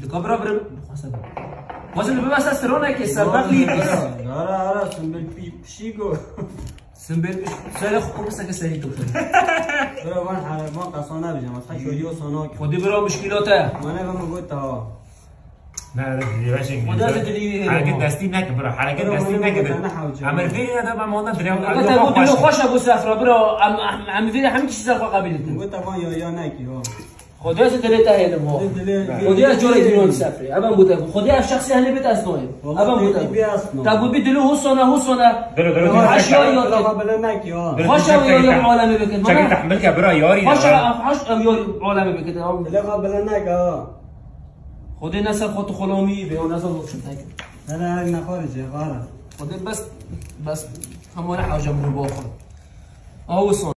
دكابرا برم واسه بباس استرونه که سرباق لیدیس آره سنبل پیشیگو سنبل سال خوب است که سری تو برا من حرمان قصانه بجم اصلا شوری و سونا خودی برا مشکلاته منه هم گفت تا نه دیواشی خدا دلی حرکت دستی نکن برا حرکت دستی نکن عمل فيني هذا ما موندا دريم قلت له خوش ابو سفره برا عم فيني همین چیزا قبیلته گفت تا یا نکی ها خدای دلته هیدم ها خدای جوری دیون سفره ابا بوده خدای شخصی هنه بیت از نوع ابا بوده تابو بدلو حسنا درو اشیا یا قبل نکی ها خوش یا عالمه بکن چقدر تحمل که برا یاری خوش یا عالمه بکن بله قبل نکی ها خدای نسل خود خلامی به اون نسل خودشون تاکن نه نخارجه غلط خدای بس همون حاجه رو باخر آوسون